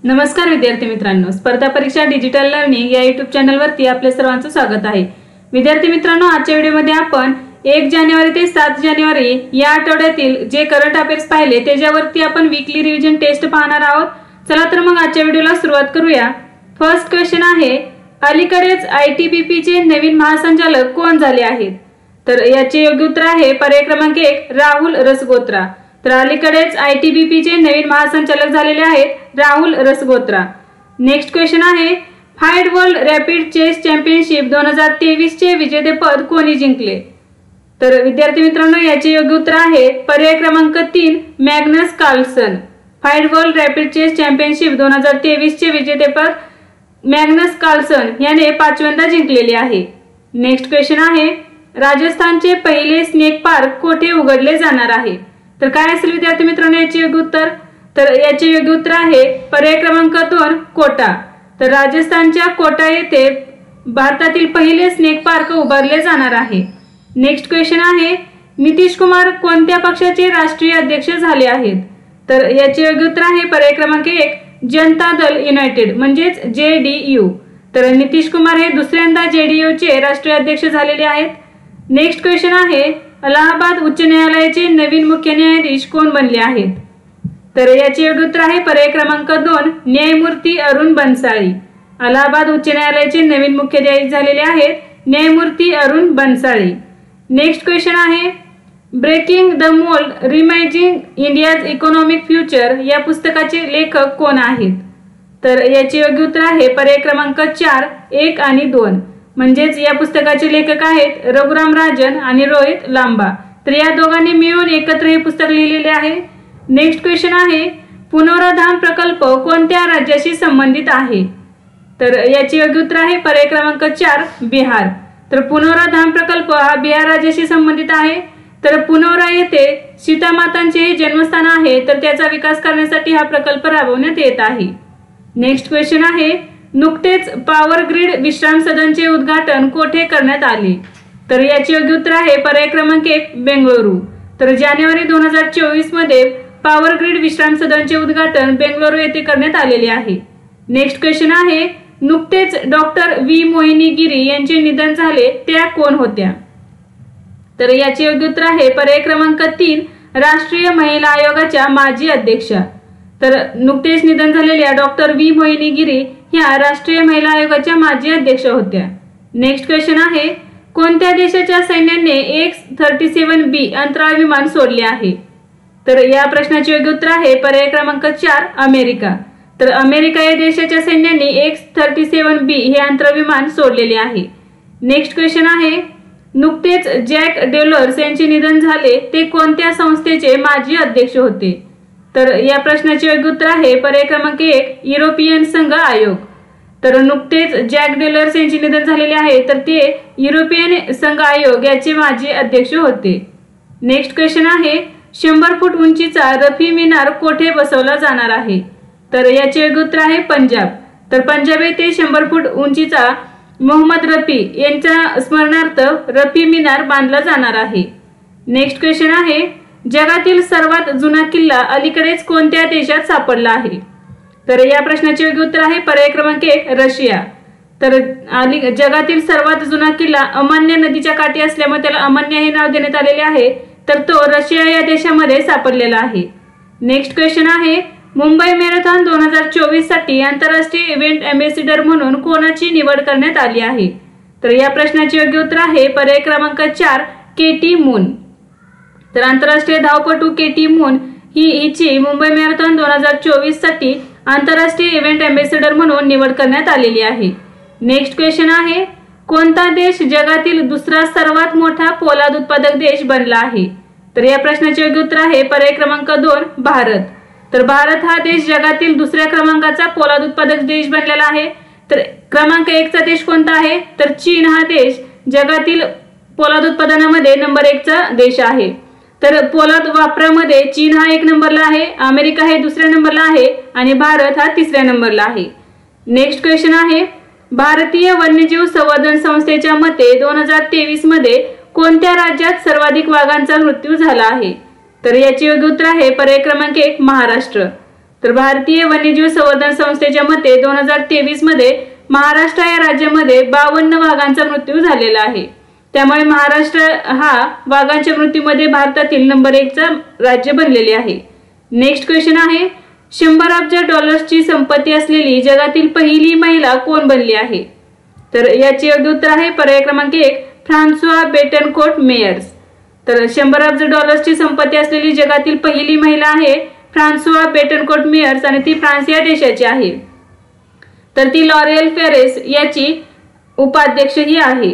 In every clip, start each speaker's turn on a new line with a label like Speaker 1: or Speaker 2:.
Speaker 1: नमस्कार विद्यार्थी मित्रांनो, स्पर्धा परीक्षा डिजिटल लर्निंग या YouTube चॅनलवरती आपले सर्वांचं स्वागत आहे। विद्यार्थी मित्रांनो, आजच्या व्हिडिओमध्ये आपण 1 जानेवारी ते 7 जानेवारी या आठवड्यातील जे करंट अफेअर्स पाहिले त्याच्यावरती आपण वीकली रिव्हिजन टेस्ट पाहणार आहोत। चला तर मग आजच्या व्हिडिओला सुरुवात करूया। फर्स्ट क्वेश्चन आहे, अलीकडेच ITBP चे नवीन महासंचालक कोण झाले आहेत? तर याचे योग्य उत्तर आहे पर्याय क्रमांक 1 राहुल रसगोत्रा। तर अलीकडेच ITBP चे नवीन महासंचालक झालेले आहेत राहुल रसगोत्रा। नेक्स्ट क्वेश्चन आहे, FIDE world rapid chess championship 2023 चे विजेतेपद कोणी जिंकले? तर विद्यार्थी मित्रांनो, याचे योग्य उत्तर आहे पर्याय क्रमांक 3 Magnus Carlsen. FIDE world rapid chess championship 2023 चे विजेतेपद मॅग्नस कार्लसन याने 5व्यांदा जिंकलेले आहे। नेक्स्ट क्वेश्चन आहे, राजस्थानचे पहिले स्नेक पार्क कोठे उघडले जाणार आहे? तर काय असेल विद्यार्थी मित्रांनो याचे योग्य उत्तर? तर याचे योग्य उत्तर आहे पर्याय क्रमांक 2 कोटा। तर राजस्थानच्या कोटा येथे भारतातील पहिले स्नेक पार्क उभारले जाणार आहे। नेक्स्ट क्वेश्चन आहे, नितीश कुमार कोणत्या पक्षाचे राष्ट्रीय अध्यक्ष झाले आहेत? तर याचे योग्य उत्तर आहे पर्याय क्रमांक 1 जनता दल युनाइटेड म्हणजेच JDU। तर नितीश कुमार हे दुसऱ्यांदा JDU चे राष्ट्रीय अध्यक्ष झालेले आहेत। नेक्स्ट क्वेश्चन आहे, अलाहाबाद उच्च न्यायालयाचे नवीन मुख्य न्यायाधीश कोण बनले आहेत? तर याचे योग्य उत्तर आहे पर्याय क्रमांक 2 न्यायमूर्ती अरुण बन्साळी। अलाहाबाद उच्च न्यायालयाचे नवीन मुख्य न्यायाधीश झालेले आहेत न्यायमूर्ती अरुण बन्साळी। नेक्स्ट क्वेश्चन आहे, breaking the mould reimagining India's economic future या पुस्तकाचे लेखक कोण आहेत? तर याचे योग्य उत्तर आहे पर्याय क्रमांक 4 1 आणि 2 म्हणजेच या पुस्तकाचे लेखक आहेत रघुराम राजन आणि रोहित लांबा। तर या दोघांनी मिळून एकत्र हे पुस्तक लिहिलेले आहे। नेक्स्ट क्वेश्चन आहे, पुनोराधाम प्रकल्प कोणत्या राज्याशी संबंधित आहे? तर याचे योग्य उत्तर आहे पर्याय क्रमांक 4 बिहार। तर पुनोराधाम प्रकल्प हा बिहार राज्याशी संबंधित आहे। तर पुनोरा येथे सीतामातांचे जन्मस्थान आहे, तर त्याचा विकास करण्यासाठी हा प्रकल्प राबवण्यात येत आहे। नेक्स्ट क्वेश्चन आहे, नुकतेच पॉवर ग्रिड विश्राम सदनचे उद्घाटन कोठे करण्यात आले? तर याचे योग्य उत्तर आहे पर्याय क्रमांक 1 बेंगळुरू। तर जानेवारी 2024 मध्ये पॉवर ग्रिड विश्राम सदनचे उद्घाटन बेंगळुरू येथे करण्यात आलेले आहे। नेक्स्ट क्वेश्चन आहे, नुकतेच डॉक्टर V मोहिनी गिरी यांचे निधन झाले त्या कोण होत्या? तर याचे योग्य उत्तर आहे पर्याय क्रमांक 3 राष्ट्रीय महिला आयोगाच्या माजी अध्यक्षा। तर नुकतेच निधन झालेल्या डॉक्टर V मोहिनी गिरी ह्या राष्ट्रीय महिला आयोगाच्या माजी अध्यक्ष होत्या। नेक्स्ट क्वेश्चन आहे, कोणत्या देशाच्या सैन्याने X-37B अंतराळ विमान सोडले आहे? तर या प्रश्नाचे योग्य उत्तर आहे पर्याय क्रमांक 4 अमेरिका। तर अमेरिका या देशाच्या सैन्याने X-37B हे अंतराळ विमान सोडलेले आहे। नेक्स्ट क्वेश्चन आहे, नुकतेच जॅक डेलर्स यांचे निधन झाले ते कोणत्या संस्थेचे माजी अध्यक्ष होते? तर या प्रश्नाचे योग्य उत्तर आहे पर्याय क्रमांक 1 युरोपियन संघ आयोग। तर नुकतेच जॅक डेलर्स यांचे निधन झालेले आहे, तर ते युरोपियन संघ आयोग याचे माजी अध्यक्ष होते। नेक्स्ट क्वेश्चन आहे, 100 फूट उंचीचा रफी मिनार कोठे बसवला जाणार आहे? तर याचे योग्य उत्तर आहे पंजाब। तर पंजाब येथे 100 फूट उंचीचा मोहम्मद रफी यांच्या स्मरणार्थ रफी मिनार बांधला जाणार आहे। नेक्स्ट क्वेश्चन आहे, जगातील सर्वात जुना किल्ला अलीकडेच कोणत्या देशात सापडला आहे? तर या प्रश्नाचे योग्य उत्तर आहे पर्याय क्रमांक 1 रशिया। तर जगातील सर्वात जुना किल्ला अमान्य नदीच्या काठी असल्यामुळे त्याला अमान्य हे नाव देण्यात आलेले आहे, तर तो रशिया या देशामध्ये सापडलेला आहे। नेक्स्ट क्वेश्चन आहे, मुंबई मॅरेथॉन 2024 साठी आंतरराष्ट्रीय इव्हेंट अँबॅसेडर म्हणून कोणाची निवड करण्यात आली आहे? तर या प्रश्नाचे योग्य उत्तर आहे पर्याय क्रमांक 4 KT मून। तर आंतरराष्ट्रीय धावपटू KT मून हिची मुंबई मॅरेथॉन 2024 साठी आंतरराष्ट्रीय इव्हेंट अँबॅसेडर म्हणून निवड करण्यात आलेली आहे। नेक्स्ट क्वेश्चन आहे, कोणता देश जगातील दुसरा सर्वात मोठा पोलाद उत्पादक देश बनला आहे? तर या प्रश्नाचे योग्य उत्तर आहे पर्याय क्रमांक 2 भारत। तर भारत हा देश जगातील दुसऱ्या क्रमांकाचा पोलाद उत्पादक देश बनलेला आहे। तर क्रमांक 1 चा देश कोणता आहे? तर चीन हा देश जगातील पोलाद उत्पादनामध्ये नंबर 1 चा देश आहे। तर पोलाद वापरामध्ये चीन हा 1 नंबरला आहे, अमेरिका हे दुसऱ्या नंबरला आहे आणि भारत हा 3ऱ्या नंबरला आहे। नेक्स्ट क्वेश्चन आहे, भारतीय वन्यजीव संवर्धन संस्थेच्या मते 2023 मध्ये कोणत्या राज्यात सर्वाधिक वाघांचा मृत्यू झाला आहे? तर याचे योग्य उत्तर आहे पर्याय क्रमांक 1 महाराष्ट्र। तर भारतीय वन्यजीव संवर्धन संस्थेच्या मते 2023 मध्ये महाराष्ट्र या राज्यामध्ये 52 वाघांचा मृत्यू झालेला आहे। त्यामुळे महाराष्ट्र हा वाघांच्या मृत्यूमध्ये भारतातील नंबर 1 चा राज्य बनलेले आहे। नेक्स्ट क्वेश्चन आहे, 100 अब्ज डॉलर्सची संपत्ती असलेली जगातील पहिली महिला कोण बनली आहे? तर याचे योग्य उत्तर आहे पर्याय क्रमांक 1 फ्रान्सुआ बेटनकोर्ट मेयर्स। तर 100 अब्ज डॉलर्सची संपत्ती असलेली जगातील पहिली महिला आहे फ्रान्सुआ बेटनकोर्ट मेयर्स आणि ती फ्रान्स या देशाची आहे। तर ती लॉरियल फेरेस याची उपाध्यक्ष ही आहे।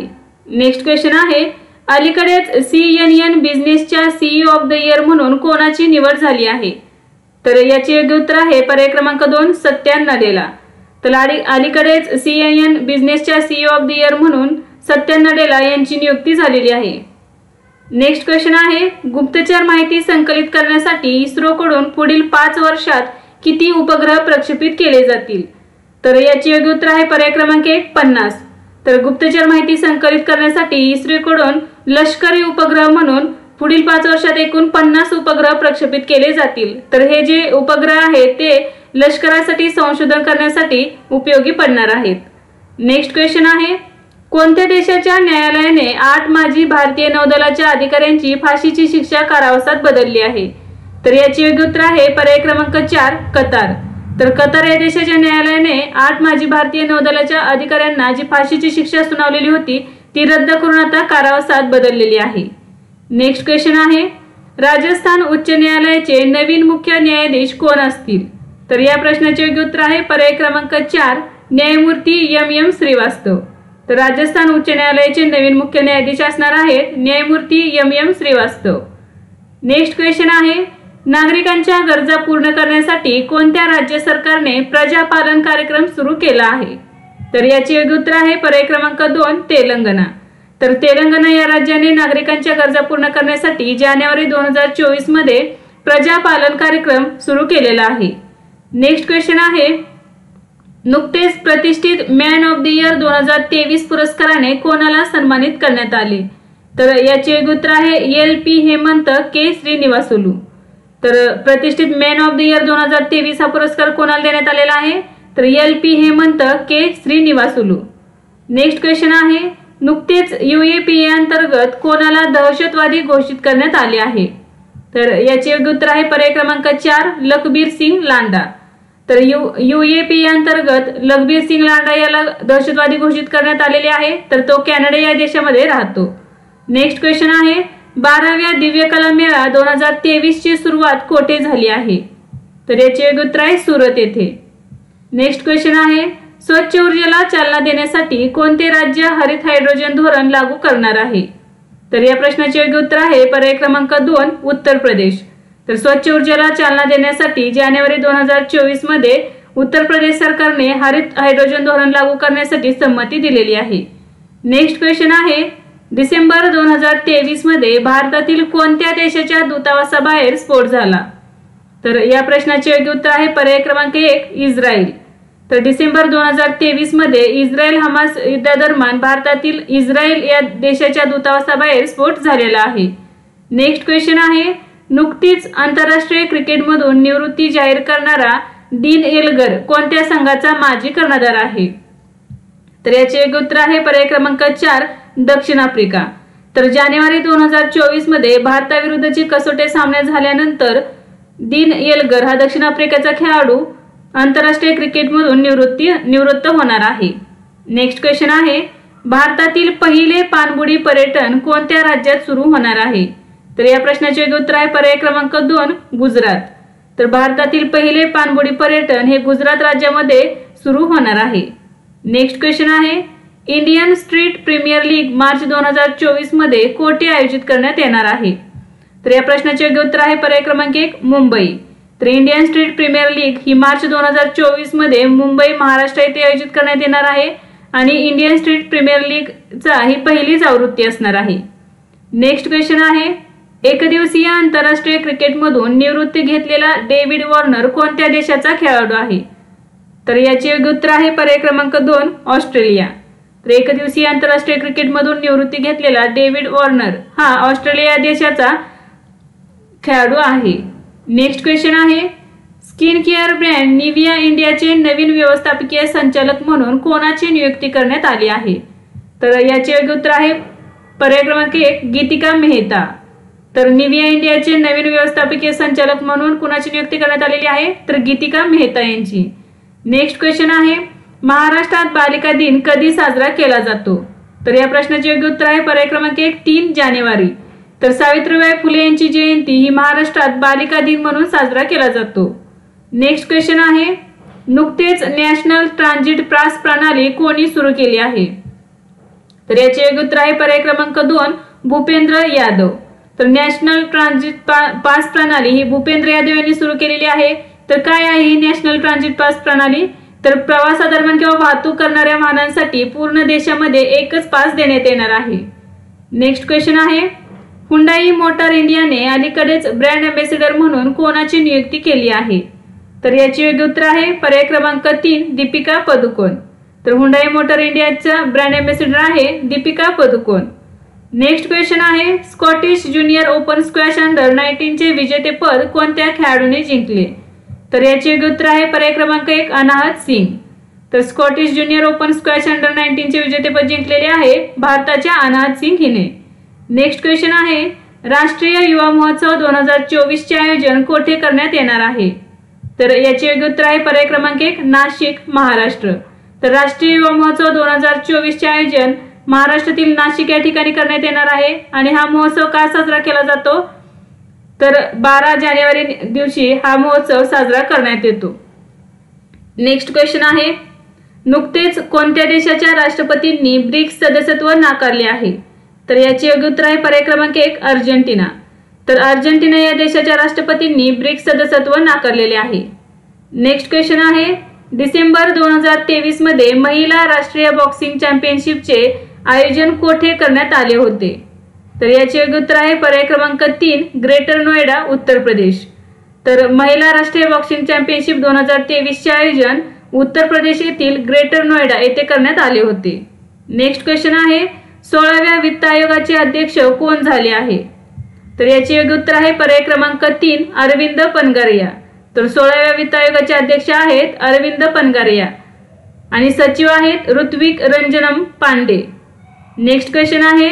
Speaker 1: नेक्स्ट क्वेश्चन आहे, अलीकडेच CNN बिझनेसच्या CEO ऑफ द इयर म्हणून कोणाची निवड झाली आहे? तर याचे योग्य उत्तर आहे पर्याय क्रमांक 2 सत्या नडेला। तर अलीकडेच CNN बिझनेसच्या CEO ऑफ द इयर म्हणून सत्या नडेला यांची नियुक्ती झालेली आहे। नेक्स्ट क्वेश्चन आहे, गुप्तचर माहिती संकलित करण्यासाठी इस्रोकडून पुढील 5 वर्षात किती उपग्रह प्रक्षेपित केले जातील? तर याचे योग्य उत्तर आहे पर्याय क्रमांक 1 50। तर गुप्तचर माहिती संकलित करण्यासाठी इस्रोकडून लष्करी उपग्रह म्हणून पुढील 5 वर्षात एकूण 50 उपग्रह प्रक्षेपित केले जातील। तर हे जे उपग्रह आहेत ते लष्करासाठी संशोधन करण्यासाठी उपयोगी पडणार आहेत। नेक्स्ट क्वेश्चन आहे, कोणत्या देशाच्या न्यायालयाने 8 माजी भारतीय नौदलाच्या अधिकाऱ्यांची फाशीची शिक्षा कारावासात बदलली आहे? तर याचे योग्य उत्तर आहे पर्याय क्रमांक 4 कतार। तर कतार या देशाच्या न्यायालयाने 8 माजी भारतीय नौदलाच्या अधिकाऱ्यांना जी फाशीची शिक्षा सुनावलेली होती ती रद्द करून आता कारावासात बदललेली आहे। नेक्स्ट क्वेश्चन आहे, राजस्थान उच्च न्यायालयाचे नवीन मुख्य न्यायाधीश कोण असतील? तर या प्रश्नाचे योग्य उत्तर आहे पर्याय क्रमांक 4 न्यायमूर्ती MM श्रीवास्तव। तर राजस्थान उच्च न्यायालयाचे नवीन मुख्य न्यायाधीश असणार आहेत न्यायमूर्ती MM श्रीवास्तव। नेक्स्ट क्वेश्चन आहे, नागरिकांच्या गरजा पूर्ण करण्यासाठी कोणत्या राज्य सरकारने प्रजापालन कार्यक्रम सुरू केला आहे? तर याचे योग्य उत्तर आहे पर्याय क्रमांक 2 तेलंगणा। तर तेलंगणा या राज्याने नागरिकांच्या गरजा पूर्ण करण्यासाठी जानेवारी 2024 मध्ये प्रजापालन कार्यक्रम सुरू केलेला आहे। नेक्स्ट क्वेश्चन आहे, नुकतेच प्रतिष्ठित मॅन ऑफ द इयर 2023 पुरस्काराने कोणाला सन्मानित करण्यात आले? तर याचे योग्य उत्तर आहे LP हेमंत के श्रीनिवासुलू। तर प्रतिष्ठित मॅन ऑफ द इयर 2023 हा पुरस्कार कोणाला देण्यात आलेला आहे? तर LP हेमंत के श्रीनिवासुलू। नेक्स्ट क्वेश्चन आहे, नुकतेच UAPA अंतर्गत कोणाला दहशतवादी घोषित करण्यात आले आहे? तर याचे योग्य उत्तर आहे पर्याय क्रमांक 4 लखबीर सिंग लांडा। तर UAPA अंतर्गत लखबीर सिंग लांडा याला दहशतवादी घोषित करण्यात आलेले आहे। तर तो कॅनडा या देशामध्ये राहतो। नेक्स्ट क्वेश्चन आहे, 12व्या दिव्य कला मेळा 2023 ची सुरुवात कोठे झाली आहे? तर याचे योग्य उत्तर आहे सुरत येथे। नेक्स्ट क्वेश्चन आहे, स्वच्छ ऊर्जेला चालना देण्यासाठी कोणते राज्य हरित हायड्रोजन धोरण लागू करणार आहे? तर या प्रश्नाचे योग्य उत्तर आहे पर्याय क्रमांक 2 उत्तर प्रदेश। तर स्वच्छ ऊर्जेला चालना देण्यासाठी जानेवारी 2024 मध्ये उत्तर प्रदेश सरकारने हरित हायड्रोजन धोरण लागू करण्यासाठी संमती दिलेली आहे। नेक्स्ट क्वेश्चन आहे, डिसेंबर 2023 मध्ये भारतातील कोणत्या देशाच्या दूतावासाबाहेर स्फोट झाला? तर या प्रश्नाचे योग्य उत्तर आहे पर्याय क्रमांक 1 इस्रायल। तर डिसेंबर 2023 मध्ये इस्रायल हमास युद्धादरम्यान भारतातील इस्रायल या देशाच्या दूतावासाबाहेर स्फोट झालेला आहे। नेक्स्ट क्वेश्चन आहे, नुकतीच आंतरराष्ट्रीय क्रिकेटमधून निवृत्ती जाहीर करणारा डीन एल्गर कोणत्या संघाचा माजी कर्णधार आहे? तर याचे योग्य उत्तर आहे पर्याय क्रमांक 4 दक्षिण आफ्रिका। तर जानेवारी 2024 मध्ये भारताविरुद्धची कसोटी सामने झाल्यानंतर डीन एल्गर हा दक्षिण आफ्रिकेचा खेळाडू आंतरराष्ट्रीय क्रिकेटमधून निवृत्त होणार आहे। नेक्स्ट क्वेश्चन आहे, भारतातील पहिले पाणबुडी पर्यटन कोणत्या राज्यात सुरू होणार आहे? तर या प्रश्नाचे योग्य उत्तर आहे पर्याय क्रमांक 2 गुजरात। तर भारतातील पहिले पाणबुडी पर्यटन हे गुजरात राज्यामध्ये सुरू होणार आहे। नेक्स्ट क्वेश्चन आहे, Indian street premier league March 2024 मध्ये कोठे आयोजित करण्यात येणार आहे? तर या प्रश्नाचे योग्य उत्तर आहे पर्याय क्रमांक 1 मुंबई। तर इंडियन स्ट्रीट प्रीमियर लीग ही मार्च 2024 मध्ये मुंबई महाराष्ट्र येथे आयोजित करण्यात येणार आहे आणि इंडियन स्ट्रीट प्रीमियर लीगचा ही पहिलीच आवृत्ती असणार आहे। नेक्स्ट क्वेश्चन आहे, एकदिवसीय आंतरराष्ट्रीय क्रिकेटमधून निवृत्ती घेतलेला डेव्हिड वॉर्नर कोणत्या देशाचा खेळाडू आहे? तर याचे योग्य उत्तर आहे पर्याय क्रमांक 2 ऑस्ट्रेलिया। तर एकदिवसीय आंतरराष्ट्रीय क्रिकेटमधून निवृत्ती घेतलेला डेव्हिड वॉर्नर हा ऑस्ट्रेलिया देशाचा खेळाडू आहे। नेक्स्ट क्वेश्चन आहे, स्किन केअर ब्रँड निव्हिया इंडियाचे नवीन व्यवस्थापकीय संचालक म्हणून कोणाची नियुक्ती करण्यात आली आहे? तर याचे योग्य उत्तर आहे पर्याय क्रमांक 1 गीतिका मेहता। तर निव्हिया इंडियाचे नवीन व्यवस्थापकीय संचालक म्हणून कोणाची नियुक्ती करण्यात आलेली आहे? तर गीतिका मेहता यांची। नेक्स्ट क्वेश्चन आहे महाराष्ट्रात बालिका दिन कधी साजरा केला जातो? तर या प्रश्नाचे योग्य उत्तर आहे पर्याय क्रमांक 1 3 जानेवारी। तर सावित्रीबाई फुले यांची जयंती ही महाराष्ट्रात बालिका दिन म्हणून साजरा केला जातो। नेक्स्ट क्वेश्चन आहे नुकतेच नॅशनल ट्रान्झिट पास प्रणाली कोणी सुरू केली आहे? तर याचे योग्य उत्तर आहे पर्याय क्रमांक 2 भूपेंद्र यादव। तर नॅशनल ट्रान्झिट पास प्रणाली ही भूपेंद्र यादव यांनी सुरू केलेली आहे। तर काय आहे ही नॅशनल ट्रान्झिट पास प्रणाली? तर प्रवासादरम्यान किंवा वाहतूक करणाऱ्या वाहनांसाठी पूर्ण देशामध्ये एकच पास देण्यात येणार आहे। नेक्स्ट क्वेश्चन आहे हुंडाई मोटार इंडियाने अलीकडेच ब्रँड अँबॅसेडर म्हणून कोणाची नियुक्ती केली आहे? तर याचे योग्य उत्तर आहे पर्याय क्रमांक 3 दीपिका पदुकोण। तर हुंडाई मोटार इंडियाचा ब्रँड अँबॅसेडर आहे दीपिका पदुकोण। नेक्स्ट क्वेश्चन आहे Scottish junior open squash under 19 चे विजेतेपद कोणत्या खेळाडूने जिंकले? तर याचे योग्य उत्तर आहे पर्याय क्रमांक 1 अनाहत सिंग। तर Scottish junior open squash under 19 चे विजेतेपद जिंकलेले आहे भारताच्या अनाहत सिंग हिने। नेक्स्ट क्वेश्चन आहे राष्ट्रीय युवा महोत्सव 2024 चे आयोजन कोठे करण्यात येणार आहे? तर याचे योग्य उत्तर आहे पर्याय क्रमांक 1 नाशिक महाराष्ट्र। तर राष्ट्रीय युवा महोत्सव 2024 चे आयोजन महाराष्ट्रातील नाशिक या ठिकाणी करण्यात येणार आहे। आणि हा महोत्सव का साजरा केला जातो? तर 12 जानेवारी दिवशी हा महोत्सव साजरा करण्यात येतो। नेक्स्ट क्वेश्चन आहे नुकतेच कोणत्या देशाच्या राष्ट्रपतींनी ब्रिक्स सदस्यत्व नाकारले आहे? तर याचे योग्य उत्तर आहे पर्याय क्रमांक 1 अर्जेंटिना। तर अर्जेंटिना या देशाच्या राष्ट्रपतींनी ब्रिक्स सदस्यत्व नाकारलेले आहे। नेक्स्ट क्वेश्चन आहे डिसेंबर 2023 मध्ये महिला राष्ट्रीय बॉक्सिंग चॅम्पियनशिपचे आयोजन कोठे करण्यात आले होते? तर याचे योग्य उत्तर आहे पर्याय क्रमांक 3 ग्रेटर नोएडा उत्तर प्रदेश। तर महिला राष्ट्रीय बॉक्सिंग चॅम्पियनशिप 2023 चे आयोजन उत्तर प्रदेश येथील ग्रेटर नोएडा येथे करण्यात आले होते। नेक्स्ट क्वेश्चन आहे 16व्या वित्त आयोगाचे अध्यक्ष कोण झाले आहे? तर याचे योग्य उत्तर आहे पर्याय क्रमांक 3 अरविंद पनगारिया। तर 16व्या वित्त आयोगाचे अध्यक्ष आहेत अरविंद पनगारिया आणि सचिव आहेत ऋत्विक रंजनम पांडे। नेक्स्ट क्वेश्चन आहे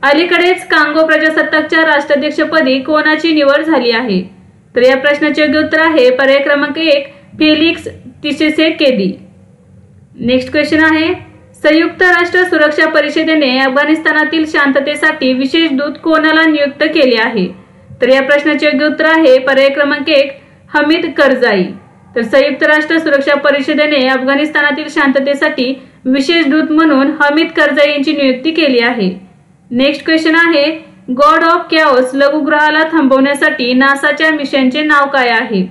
Speaker 1: अलीकडेच कांगो प्रजासत्ताकच्या राष्ट्राध्यक्षपदी कोणाची निवड झाली आहे? तर या प्रश्नाचे योग्य उत्तर आहे पर्याय क्रमांक 1 फेलिक्स त्सिसेकेदी। नेक्स्ट क्वेश्चन आहे संयुक्त राष्ट्र सुरक्षा परिषदेने अफगाणिस्तानातील शांततेसाठी विशेष दूत कोणाला नियुक्त केले आहे? तर या प्रश्नाचे योग्य उत्तर आहे पर्याय क्रमांक 1 हमीद करजाई। तर संयुक्त राष्ट्र सुरक्षा परिषदेने अफगाणिस्तानातील शांततेसाठी विशेष दूत म्हणून हमीद करजाई यांची नियुक्ती केली आहे। नेक्स्ट क्वेश्चन आहे गॉड ऑफ कॅओस लघुग्रहाला थांबवण्यासाठी नासाच्या मिशनचे नाव काय आहे?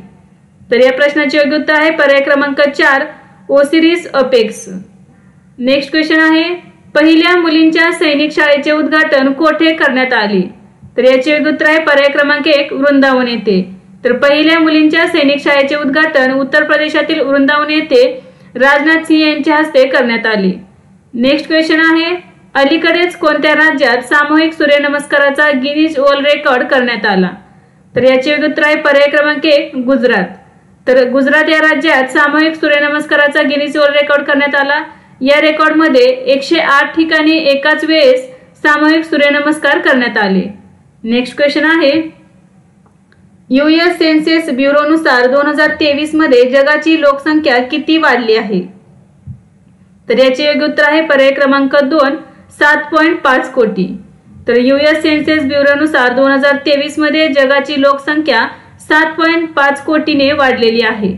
Speaker 1: तर या प्रश्नाचे योग्य उत्तर आहे पर्याय क्रमांक 4 ओसिरिस अपेक्स। नेक्स्ट क्वेश्चन आहे पहिल्या मुलींच्या सैनिक शाळेचे उद्घाटन कोठे करण्यात आले? तर याचे योग्य उत्तर आहे पर्याय क्रमांक 1 वृंदावन येथे। तर पहिल्या मुलींच्या सैनिक शाळेचे उद्घाटन उत्तर प्रदेशातील वृंदावन येथे राजनाथ सिंह यांच्या हस्ते करण्यात आले। नेक्स्ट क्वेश्चन आहे अलीकडेच कोणत्या राज्यात सामूहिक सूर्यनमस्काराचा गिनीज वर्ल्ड रेकॉर्ड करण्यात आला? तर याचे योग्य उत्तर आहे पर्याय क्रमांक 1 गुजरात। तर गुजरात या राज्यात सामूहिक सूर्यनमस्काराचा गिनीज वर्ल्ड रेकॉर्ड करण्यात आला। या रेकॉर्डमध्ये 108 ठिकाणी एकाच वेळेस सामूहिक सूर्यनमस्कार करण्यात आले। नेक्स्ट क्वेश्चन आहे यूएस सेन्सस ब्युरोनुसार 2023 मध्ये जगाची लोकसंख्या किती वाढली आहे? तर याचे योग्य उत्तर आहे पर्याय क्रमांक 2 7.5 कोटी। तर यूएस सेन्सस ब्युरोनुसार 2023 मध्ये जगाची लोकसंख्या 7.5 कोटीने वाढलेली आहे।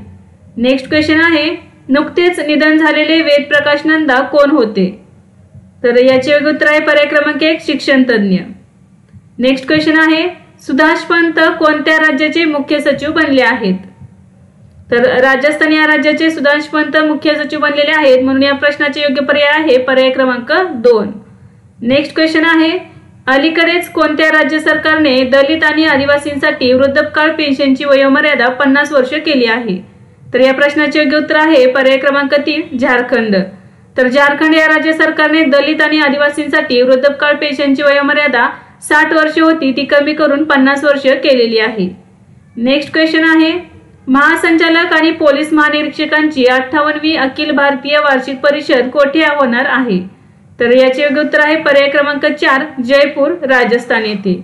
Speaker 1: नेक्स्ट क्वेश्चन आहे नुकतेच निधन झालेले वेदप्रकाश नंदा कोण होते? तर याचे योग्य उत्तर आहे पर्याय क्रमांक 1 शिक्षण तज्ञ। नेक्स्ट क्वेश्चन आहे सुभाष पंत कोणत्या राज्याचे मुख्य सचिव बनले आहेत? तर राजस्थान या राज्याचे सुभाष पंत मुख्य सचिव बनलेले आहेत म्हणून या प्रश्नाचे योग्य पर्याय आहे पर्याय क्रमांक 2। नेक्स्ट क्वेश्चन आहे अलीकडेच कोणत्या राज्य सरकारने दलित आणि आदिवासींसाठी वृद्धापकाळ पेन्शनची वयोमर्यादा 50 वर्ष केली आहे? तर या प्रश्नाचे योग्य उत्तर आहे पर्याय क्रमांक 3 झारखंड। तर झारखंड या राज्य सरकारने दलित आणि आदिवासींसाठी वृद्धापकाळ पेन्शनची वयोमर्यादा 60 वर्ष होती ती कमी करून 50 वर्ष केलेली आहे। नेक्स्ट क्वेश्चन आहे महासंचालक आणि पोलीस महानिरीक्षकांची 58वी अखिल भारतीय वार्षिक परिषद कोठे होणार आहे? तर याचे योग्य उत्तर आहे पर्याय क्रमांक 4 जयपूर राजस्थान येथे।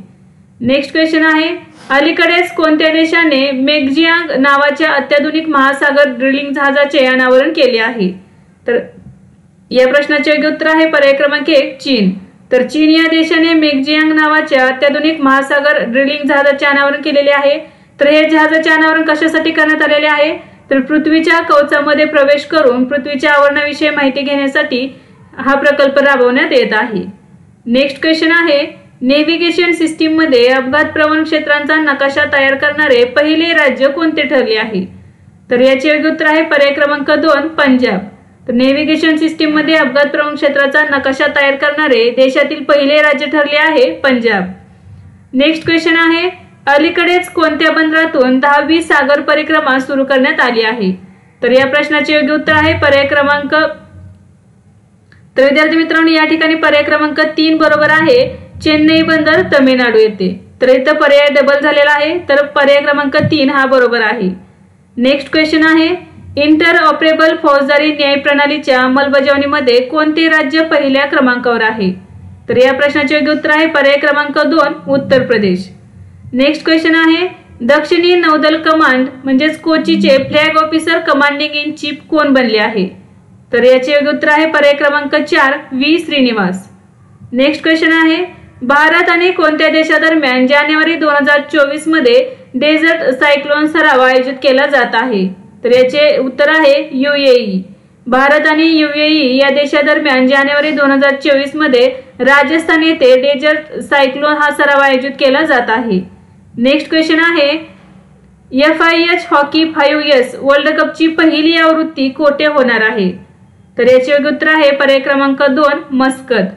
Speaker 1: नेक्स्ट क्वेश्चन आहे अलीकडेच कोणत्या देशाने मेगजियांग नावाच्या अत्याधुनिक महासागर ड्रिलिंग जहाजाचे अनावरण केले आहे? तर या प्रश्नाचे योग्य उत्तर आहे पर्याय क्रमांक 1 चीन। तर चीन या देशाने मेगजियांग नावाच्या अत्याधुनिक महासागर ड्रिलिंग जहाजाचे अनावरण केलेले आहे। तर हे जहाजाचे अनावरण कशासाठी करण्यात आलेले आहे? तर पृथ्वीच्या कवचामध्ये प्रवेश करून पृथ्वीच्या आवरणाविषयी माहिती घेण्यासाठी हा प्रकल्प राबवण्यात येत आहे। नेक्स्ट क्वेश्चन आहे नेव्हिगेशन सिस्टीम मध्ये अपघात प्रवण क्षेत्रांचा नकाशा तयार करणारे पहिले राज्य कोणते ठरले आहे? तर याचे योग्य उत्तर आहे पर्याय क्रमांक 2 पंजाब। तर नेव्हिगेशन सिस्टीम मध्ये अपघात प्रवण क्षेत्राचा नकाशा तयार करणारे देशातील पहिले राज्य ठरले आहे पंजाब। नेक्स्ट क्वेश्चन आहे अलीकडेच कोणत्या बंदरातून 10वी सागर परिक्रमा सुरू करण्यात आली आहे? तर या प्रश्नाचे योग्य उत्तर आहे पर्याय क्रमांक तर विद्यार्थी मित्रांनो या ठिकाणी पर्याय क्रमांक 3 बरोबर आहे चेन्नई बंदर तमिळनाडू येथे। तर इथे पर्याय डबल झालेला आहे तर पर्याय क्रमांक 3 हा बरोबर आहे। नेक्स्ट क्वेश्चन आहे इंटरऑपरेबल फौजदारी न्याय प्रणालीच्या अंमलबजावणीमध्ये कोणते राज्य पहिल्या क्रमांकावर आहे? तर या प्रश्नाचे योग्य उत्तर आहे पर्याय क्रमांक 2 उत्तर प्रदेश। नेक्स्ट क्वेश्चन आहे दक्षिणी नौदल कमांड म्हणजेच कोचीचे flag officer commanding in chief कोण बनले आहे? तर याचे योग्य उत्तर आहे पर्याय क्रमांक 4 व्ही श्रीनिवास। नेक्स्ट क्वेश्चन आहे भारत आणि कोणत्या देशादरम्यान जानेवारी 2024 मध्ये डेझर्ट सायक्लोन सराव आयोजित केला जात आहे? तर याचे उत्तर आहे यूएई। भारत आणि यूएई या देशादरम्यान जानेवारी 2024 मध्ये राजस्थान येथे डेझर्ट सायक्लोन हा सराव आयोजित केला जात आहे। नेक्स्ट क्वेश्चन आहे FIH हॉकी 5S वर्ल्ड कपची पहिली आवृत्ती कोठे होणार आहे? तर याचे योग्य उत्तर आहे पर्याय क्रमांक 2 मस्कत।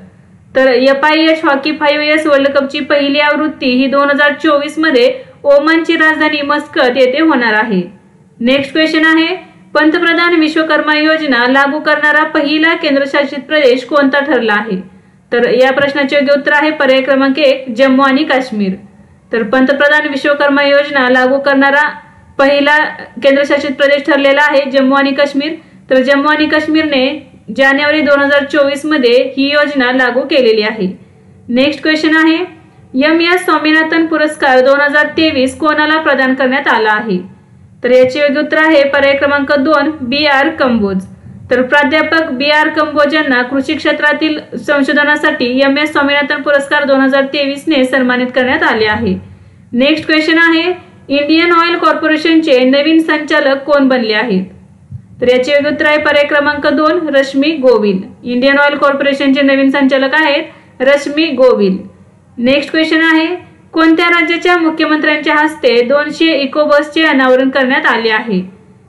Speaker 1: तर FIH हॉकी 5S वर्ल्ड कपची पहिली आवृत्ती ही 2024 मध्ये ओमानची राजधानी मस्कत येथे होणार आहे। नेक्स्ट क्वेश्चन आहे पंतप्रधान विश्वकर्मा योजना लागू करणारा पहिला केंद्रशासित प्रदेश कोणता ठरला आहे? तर या प्रश्नाचे योग्य उत्तर आहे पर्याय क्रमांक 1 जम्मू आणि काश्मीर। तर पंतप्रधान विश्वकर्मा योजना लागू करणारा पहिला केंद्रशासित प्रदेश ठरलेला आहे जम्मू आणि काश्मीर। तर जम्मू आणि काश्मीरने जानेवारी 2024 मध्ये ही योजना लागू केलेली आहे। नेक्स्ट क्वेश्चन आहे MS स्वामीनाथन पुरस्कार 2023 कोणाला प्रदान करण्यात आला आहे? तर याचे योग्य उत्तर आहे पर्याय क्रमांक 2 BR कंबोज। तर प्राध्यापक BR कंबोज यांना कृषी क्षेत्रातील संशोधनासाठी MS स्वामीनाथन पुरस्कार 2023 ने सन्मानित करण्यात आले आहे। नेक्स्ट क्वेश्चन आहे इंडियन ऑइल कॉर्पोरेशनचे नवीन संचालक कोण बनले आहेत? तर याचे योग्य उत्तर आहे पर्याय क्रमांक 2 रश्मी गोविल। इंडियन ऑइल कॉर्पोरेशनचे नवीन संचालक आहेत रश्मी गोविल। नेक्स्ट क्वेश्चन आहे कोणत्या राज्याच्या मुख्यमंत्र्यांच्या हस्ते 200 इको बसचे अनावरण करण्यात आले आहे?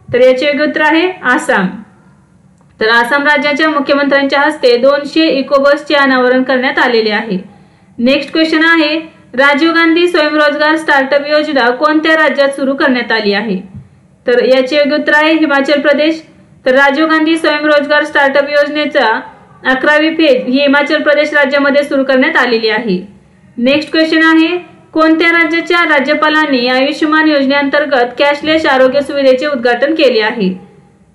Speaker 1: तर याचे योग्य उत्तर आहे आसाम। तर आसाम राज्याच्या मुख्यमंत्र्यांच्या हस्ते 200 इको बसचे अनावरण करण्यात आलेले आहे। नेक्स्ट क्वेश्चन आहे राजीव गांधी स्वयंरोजगार स्टार्टअप योजना कोणत्या राज्यात सुरू करण्यात आली आहे? तर याचे योग्य उत्तर आहे हिमाचल प्रदेश। तर राजीव गांधी स्वयंरोजगार स्टार्टअप योजनेचा 11वी फेज ही हिमाचल प्रदेश राज्यामध्ये सुरू करण्यात आलेली आहे। नेक्स्ट क्वेश्चन आहे कोणत्या राज्याच्या राज्यपालांनी आयुष्यमान योजनेअंतर्गत कॅशलेस आरोग्य सुविधेचे उद्घाटन केले आहे?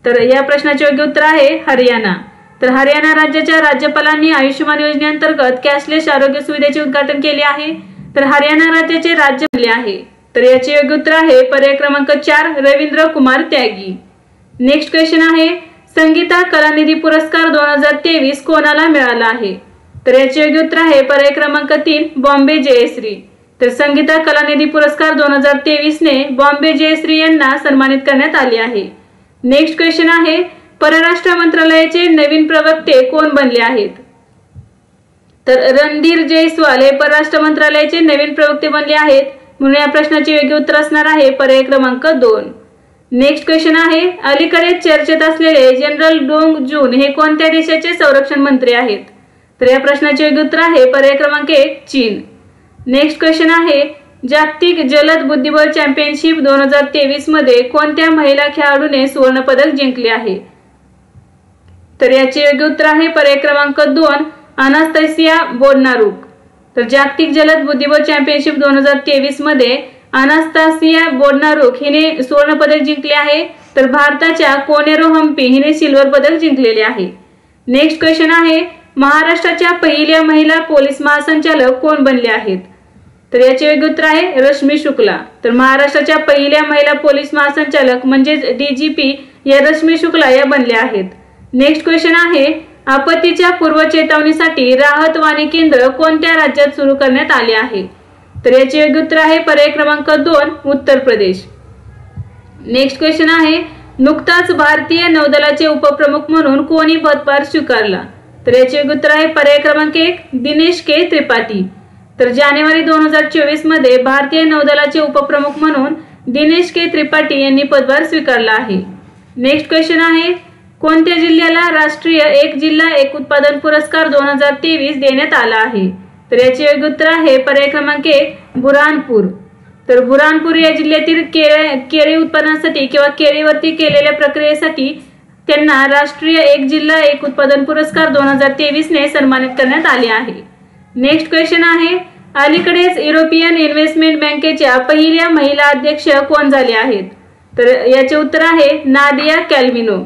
Speaker 1: तर या प्रश्नाचे योग्य उत्तर आहे हरियाणा। तर हरियाणा राज्याच्या राज्यपालांनी आयुष्यमान योजनेअंतर्गत कॅशलेस आरोग्य सुविधेचे उद्घाटन केले आहे। तर हरियाणा राज्याचे राज्य बनले आहे। तर याचे योग्य उत्तर आहे पर्याय क्रमांक 4 रवींद्र कुमार त्यागी। नेक्स्ट क्वेश्चन आहे संगीता कलानिधी पुरस्कार 2023 कोणाला मिळाला आहे? तर याचे योग्य उत्तर आहे पर्याय क्रमांक 3 बॉम्बे जयश्री। तर संगीता कलानिधी पुरस्कार 2023 ने बॉम्बे जयश्री यांना सन्मानित करण्यात आले आहे। नेक्स्ट क्वेश्चन आहे परराष्ट्र मंत्रालयाचे नवीन प्रवक्ते कोण बनले आहेत? तर रणधीर जयस्वाल हे परराष्ट्र मंत्रालयाचे नवीन प्रवक्ते बनले आहेत म्हणून या प्रश्नाचे योग्य उत्तर असणार आहे पर्याय क्रमांक 2। नेक्स्ट क्वेश्चन आहे अलीकडे चर्चेत असलेले जनरल डोंग जून हे कोणत्या देशाचे संरक्षण मंत्री आहेत? तर या प्रश्नाचे योग्य उत्तर आहे पर्याय क्रमांक 1 चीन। नेक्स्ट क्वेश्चन आहे जागतिक जलद बुद्धिबळ चॅम्पियनशिप 2023 मध्ये कोणत्या महिला खेळाडूने सुवर्ण पदक जिंकले आहे? तर याचे योग्य उत्तर आहे पर्याय क्रमांक 2 अनास्तासिया बोडनारुक। तर जागतिक जलद बुद्धिबळ चॅम्पियनशिप 2023 मध्ये अनास्तासिया बोडनारुक हिने सुवर्ण पदक जिंकले आहे, तर भारताच्या कोनेरो हम्पी हिने सिल्वर पदक जिंकलेले आहे। नेक्स्ट क्वेश्चन आहे, महाराष्ट्राच्या पहिल्या महिला पोलीस महासंचालक कोण बनले आहेत? तर याचे योग्य उत्तर आहे रश्मी शुक्ला। तर महाराष्ट्राच्या पहिल्या महिला पोलीस महासंचालक म्हणजे DGP या रश्मी शुक्ला या बनल्या आहेत। नेक्स्ट क्वेश्चन आहे, आपत्तीच्या पूर्व चेतावणीसाठी राहत वाणी केंद्र कोणत्या राज्यात सुरू करण्यात आले आहे? तर याचे योग्य उत्तर आहे पर्याय क्रमांक 2 उत्तर प्रदेश। नेक्स्ट क्वेश्चन आहे, नुकताच भारतीय नौदलाचे उपप्रमुख म्हणून कोणी पदभार स्वीकारला? तर याचे योग्य उत्तर आहे पर्याय क्रमांक 1 दिनेश के त्रिपाठी। तर जानेवारी 2024 मध्ये भारतीय नौदलाचे उपप्रमुख म्हणून दिनेश के त्रिपाठी यांनी पदभार स्वीकारला आहे। नेक्स्ट क्वेश्चन आहे, कोणत्या जिल्ह्याला राष्ट्रीय एक जिल्हा एक उत्पादन पुरस्कार 2023 देण्यात आला आहे? तर याचे योग्य उत्तर आहे पर्याय क्रमांक 1 बुरहानपूर। तर बुरहानपूर या जिल्ह्यातील केळी उत्पादनासाठी किंवा केळीवरती केलेल्या प्रक्रियेसाठी त्यांना राष्ट्रीय एक जिल्हा एक उत्पादन पुरस्कार 2023 ने सन्मानित करण्यात आले आहे। नेक्स्ट क्वेश्चन आहे, अलीकडेच युरोपियन इन्व्हेस्टमेंट बँकेच्या पहिल्या महिला अध्यक्ष कोण झाले आहेत? तर याचे उत्तर आहे नादिया कॅल्विनो।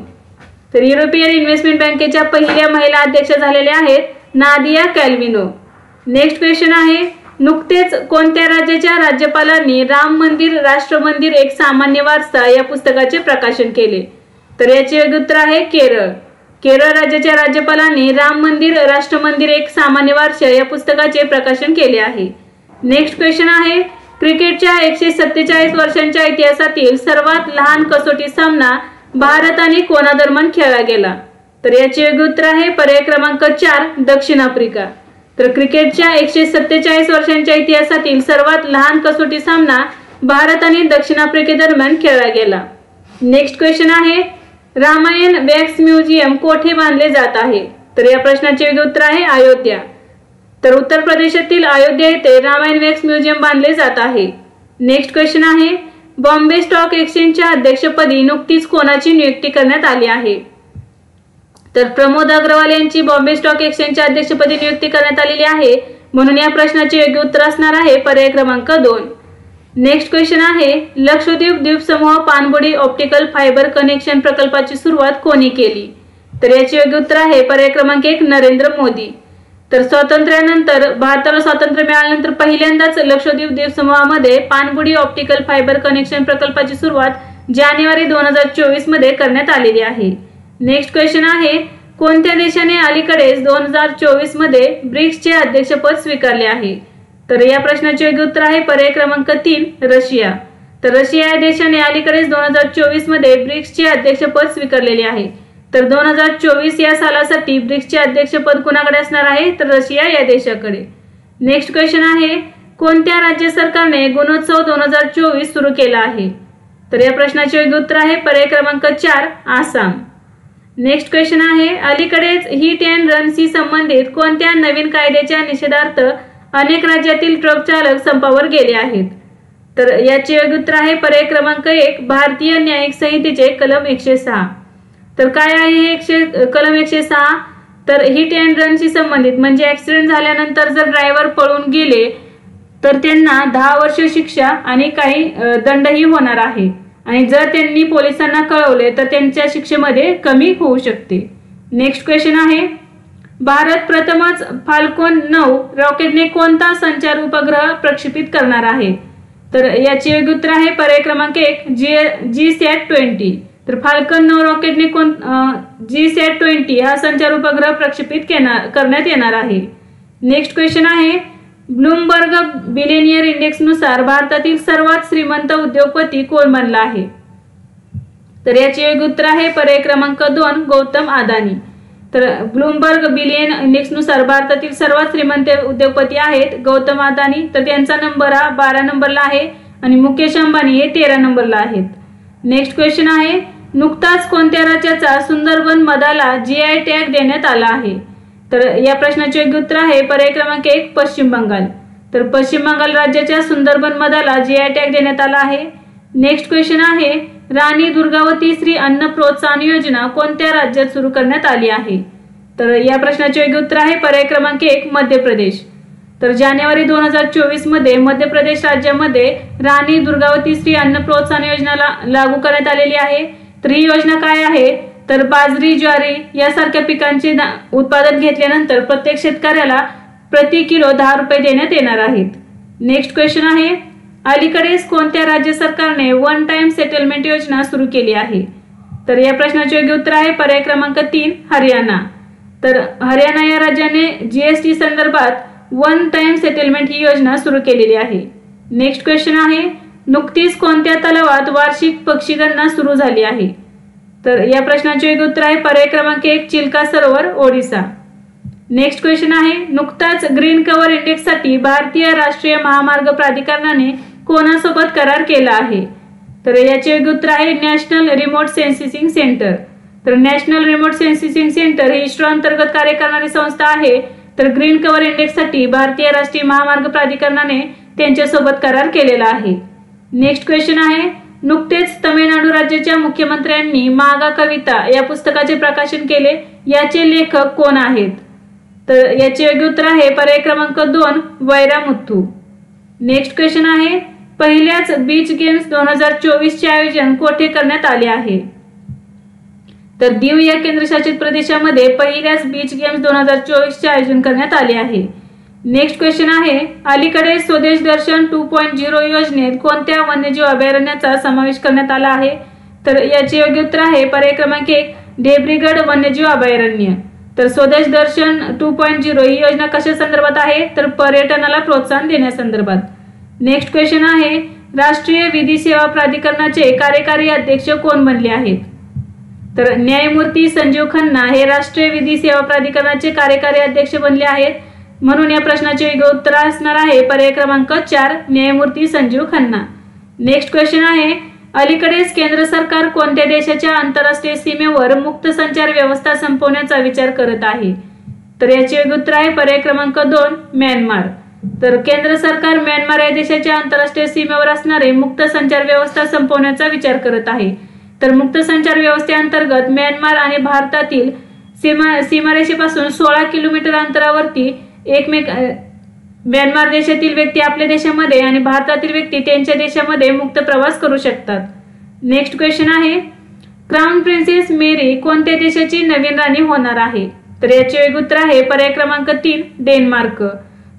Speaker 1: तर युरोपियन इन्व्हेस्टमेंट बँकेच्या पहिल्या महिला अध्यक्ष झालेल्या आहेत नादिया कॅल्विनो। नेक्स्ट क्वेश्चन आहे, नुकतेच कोणत्या राज्याच्या राज्यपालांनी राम मंदिर राष्ट्र मंदिर एक सामान्य वारसा या पुस्तकाचे प्रकाशन केले? तर याचे योग्य उत्तर आहे केरळ। केरळ राज्याच्या राज्यपालांनी राम मंदिर राष्ट्र मंदिर एक सामान्य वारसा या पुस्तकाचे प्रकाशन केले आहे। नेक्स्ट क्वेश्चन आहे, क्रिकेटच्या 147 वर्षांच्या इतिहासातील सर्वात लहान कसोटी सामना भारत आणि कोणादरम्यान खेळला गेला? तर याचे योग्य उत्तर आहे पर्याय क्रमांक 4 दक्षिण आफ्रिका। तर क्रिकेटच्या 147 वर्षांच्या इतिहासातील सर्वात लहान कसोटी सामना भारत आणि दक्षिण आफ्रिकेदरम्यान खेळला गेला। नेक्स्ट क्वेश्चन आहे, रामायण वॅक्स म्युझियम कोठे बांधले जात आहे? तर या प्रश्नाचे योग्य उत्तर आहे अयोध्या। तर उत्तर प्रदेशातील अयोध्या येथे रामायण वॅक्स म्युझियम बांधले जात आहे। नेक्स्ट क्वेश्चन आहे, बॉम्बे स्टॉक एक्सचेंजच्या अध्यक्षपदी नुकतीच कोणाची नियुक्ती करण्यात आली आहे? तर प्रमोद अग्रवाल यांची बॉम्बे स्टॉक एक्सचेंजच्या अध्यक्षपदी नियुक्ती करण्यात आलेली आहे, म्हणून या प्रश्नाचे योग्य उत्तर असणार आहे पर्याय क्रमांक 2। नेक्स्ट क्वेश्चन आहे, लक्षद्वीप द्वीपसमूह पाणबुडी ऑप्टिकल फायबर कनेक्शन प्रकल्पाची सुरुवात कोणी केली? तर याचे योग्य उत्तर आहे पर्याय क्रमांक 1 नरेंद्र मोदी। तर स्वातंत्र्यानंतर भारताला स्वातंत्र्य मिळाल्यानंतर पहिल्यांदाच लक्षद्वीप द्वीपसमूहामध्ये पाणबुडी ऑप्टिकल फायबर कनेक्शन प्रकल्पाची सुरुवात जानेवारी 2024 मध्ये करण्यात आलेली आहे। नेक्स्ट क्वेश्चन आहे, कोणत्या देशाने अलीकडेच 2024 मध्ये ब्रिक्सचे अध्यक्षपद स्वीकारले आहे? तर या प्रश्नाचे योग्य उत्तर आहे पर्याय क्रमांक 3 रशिया। तर रशिया या देशाने अलीकडेच 2024 मध्ये ब्रिक्सचे अध्यक्षपद स्वीकारलेले आहे। तर 2024 या सालासाठी ब्रिक्सचे अध्यक्षपद कुणाकडे असणार आहे? तर रशिया या देशाकडे। नेक्स्ट क्वेश्चन आहे, कोणत्या राज्य सरकारने गुणोत्सव 2024 सुरू केला आहे? तर या प्रश्नाचे योग्य उत्तर आहे पर्याय क्रमांक 4 आसाम। नेक्स्ट क्वेश्चन आहे, अलीकडेच हिट अँड रनशी संबंधित कोणत्या नवीन कायद्याच्या निषेधार्थ अनेक राज्यातील ट्रक चालक संपावर गेले आहेत? तर याचे योग्य उत्तर आहे पर्याय क्रमांक 1 भारतीय न्यायिक संहितेचे कलम 106। तर काय आहे हे कलम 106? तर हिट अँड रनशी संबंधित म्हणजे ऍक्सिडेंट झाल्यानंतर जर ड्रायव्हर पळून गेले तर त्यांना 10 वर्ष शिक्षा आणि काही दंडही होणार आहे, आणि जर त्यांनी पोलिसांना कळवले तर त्यांच्या शिक्षेमध्ये कमी होऊ शकते। नेक्स्ट क्वेश्चन आहे, भारत प्रथमच फाल्कन 9 रॉकेटने कोणता संचार उपग्रह प्रक्षेपित करणार आहे? तर याचे योग्य उत्तर आहे पर्याय क्रमांक 1 GSAT-20। तर फाल्कन 9 रॉकेटने GSAT-20 हा संचार उपग्रह प्रक्षेपित करण्यात येणार आहे। नेक्स्ट क्वेश्चन आहे, ब्लूमबर्ग बिलियनियर इंडेक्स नुसार भारतातील सर्वात श्रीमंत उद्योगपती कोण बनला आहे? तर याचे योग्य उत्तर आहे पर्याय क्रमांक 2 गौतम अदानी। तर ब्लूमबर्ग बिलियन इंडेक्स नुसार भारतातील सर्वात श्रीमंत उद्योगपती आहेत गौतम अदानी। तर त्यांचा नंबर हा 12 नंबरला आहे आणि मुकेश अंबानी हे 13 नंबरला आहेत। नेक्स्ट क्वेश्चन आहे, नुकताच कोणत्या राज्याचा सुंदरबन मधाला GI टॅग देण्यात आला आहे? तर या प्रश्नाचे योग्य उत्तर आहे पर्याय क्रमांक 1 पश्चिम बंगाल। तर पश्चिम बंगाल राज्याच्या सुंदरबन मधाला GI टॅग देण्यात आला आहे। नेक्स्ट क्वेश्चन आहे, राणी दुर्गावती श्री अन्न प्रोत्साहन योजना कोणत्या राज्यात सुरू करण्यात आली आहे? तर या प्रश्नाचे योग्य उत्तर आहे पर्याय क्रमांक 1 मध्य प्रदेश। तर जानेवारी 2024 मध्ये मध्य प्रदेश राज्यामध्ये राणी दुर्गावती स्त्री अन्न प्रोत्साहन योजना लागू करण्यात आलेली आहे। तर ही योजना काय आहे, तर बाजरी, ज्वारी यासारख्या पिकांचे उत्पादन घेतल्यानंतर प्रत्येक शेतकऱ्याला प्रति किलो 10 रुपये देण्यात येणार आहेत। नेक्स्ट क्वेश्चन आहे, अलीकडेच कोणत्या राज्य सरकारने वन टाइम सेटलमेंट योजना सुरू केली आहे? तर या प्रश्नाचे योग्य उत्तर आहे पर्याय क्रमांक 3 हरियाणा। तर हरियाणा या राज्याने जीएसटी संदर्भात वन टाइम सेटलमेंट ही योजना सुरू केलेली आहे। नेक्स्ट क्वेश्चन आहे, नुकतीच कोणत्या तलावात वार्षिक पक्षी गणना सुरू झाली आहे? तर या प्रश्नाचे योग्य उत्तर आहे पर्याय क्रमांक 1 चिल्का सरोवर, ओडिसा। नेक्स्ट क्वेश्चन आहे, नुकताच ग्रीन कव्हर इंडेक्स साठी भारतीय राष्ट्रीय महामार्ग प्राधिकरणाने कोणासोबत करार केला आहे? तर याचे योग्य उत्तर आहे नॅशनल रिमोट सेन्सिंग सेंटर। तर नॅशनल रिमोट सेन्सिंग सेंटर ही इस्रो अंतर्गत कार्य करणारी संस्था आहे। तर ग्रीन कव्हर इंडेक्स साठी भारतीय राष्ट्रीय महामार्ग प्राधिकरणाने त्यांच्यासोबत करार केलेला आहे। नेक्स्ट क्वेश्चन आहे, नुकतेच तमिळनाडू राज्याच्या मुख्यमंत्र्यांनी मागा कविता या पुस्तकाचे प्रकाशन केले, याचे लेखक कोण आहेत? तर याचे योग्य उत्तर आहे पर्याय क्रमांक 2 वैरामुथू। नेक्स्ट क्वेश्चन आहे, पहिल्याच बीच गेम्स 2024 चे आयोजन कोठे करण्यात आले आहे? तर दीव या केंद्रशासित प्रदेशामध्ये पहिल्याच बीच गेम्स 2024 चे आयोजन करण्यात आले आहे। नेक्स्ट क्वेश्चन आहे, अलीकडे स्वदेश दर्शन 2.0 योजनेत कोणत्या वन्यजीव अभयारण्याचा समावेश करण्यात आला आहे? तर याचे योग्य उत्तर आहे पर्याय क्रमांक 1 ढेबरीगड वन्यजीव अभयारण्य। तर स्वदेश दर्शन 2.0 ही योजना कशा संदर्भात आहे? तर पर्यटनाला प्रोत्साहन देण्यासंदर्भात। नेक्स्ट क्वेश्चन आहे, राष्ट्रीय विधी सेवा प्राधिकरणाचे कार्यकारी अध्यक्ष कोण बनले आहेत? तर न्यायमूर्ती संजीव खन्ना हे राष्ट्रीय विधी सेवा प्राधिकरणाचे कार्यकारी अध्यक्ष बनले आहेत, म्हणून या प्रश्नाचे योग्य उत्तर असणार आहे पर्याय क्रमांक 4 न्यायमूर्ती संजीव खन्ना। नेक्स्ट क्वेश्चन आहे, अलीकडेच केंद्र सरकार कोणत्या देशाच्या आंतरराष्ट्रीय सीमेवर मुक्त संचार व्यवस्था संपवण्याचा विचार करत आहे? तर याचे योग्य उत्तर आहे पर्याय क्रमांक 2 म्यानमार। तर केंद्र सरकार म्यानमार या देशाच्या आंतरराष्ट्रीय सीमेवर असणारे मुक्त संचार व्यवस्था संपवण्याचा विचार करत आहे। तर मुक्त संचार व्यवस्थेअंतर्गत म्यानमार आणि भारतातील सीमारेषेपासून 16 किलोमीटर अंतरावरती म्यानमार देशातील व्यक्ती आपल्या देशामध्ये आणि भारतातील व्यक्ती त्यांच्या देशामध्ये मुक्त प्रवास करू शकतात। नेक्स्ट क्वेश्चन आहे, क्राउन प्रिन्सेस मेरी कोणत्या देशाची नवीन राणी होणार आहे? तर याचे योग्य उत्तर आहे पर्याय क्रमांक 3 डेन्मार्क।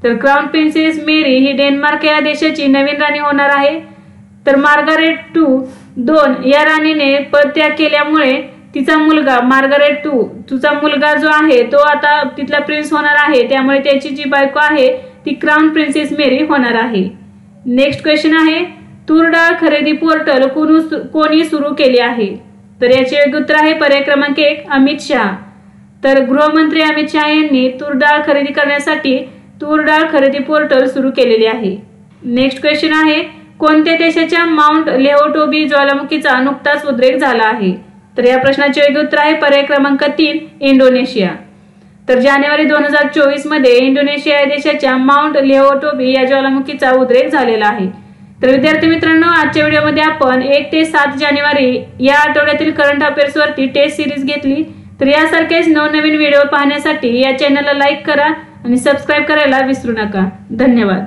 Speaker 1: तर क्राउन प्रिन्सेस मेरी ही डेन्मार्क या देशाची नवीन राणी होणार आहे। तर मार्गारेट 2 या राणीने पदत्याग केल्यामुळे तिचा मुलगा मार्गारेट 2 तुझा मुलगा जो आहे तो आता तिथला प्रिन्स होणार आहे, त्यामुळे त्याची जी बायको आहे ती क्राउन प्रिन्सेस मेरी होणार आहे। नेक्स्ट क्वेश्चन आहे, तूर डाळ खरेदी पोर्टल कोणी सुरू केले आहे? तर याचे योग्य उत्तर आहे पर्याय क्रमांक 1 अमित शहा। तर गृहमंत्री अमित शहा यांनी तूर डाळ खरेदी करण्यासाठी तूर डाळ खरेदी पोर्टल सुरू केलेले आहे। नेक्स्ट क्वेश्चन आहे, कोणत्या देशाच्या माउंट लेहोटोबी ज्वालामुखीचा नुकताच उद्रेक झाला आहे? तर या प्रश्नाचे योग्य उत्तर आहे पर्याय क्रमांक 3 इंडोनेशिया। तर जानेवारी 2024 मध्ये इंडोनेशिया या देशाच्या माउंट लेहोटोबी या ज्वालामुखीचा उद्रेक झालेला आहे। तर विद्यार्थी मित्रांनो, आजच्या व्हिडिओमध्ये आपण 1 ते 7 जानेवारी या आठवड्यातील करंट अफेअर्स वरती टेस्ट सिरीज घेतली। तर यासारखेच नवनवीन व्हिडिओ पाहण्यासाठी या चॅनलला लाईक करा आणि सबस्क्राइब करायला विसरू नका। धन्यवाद।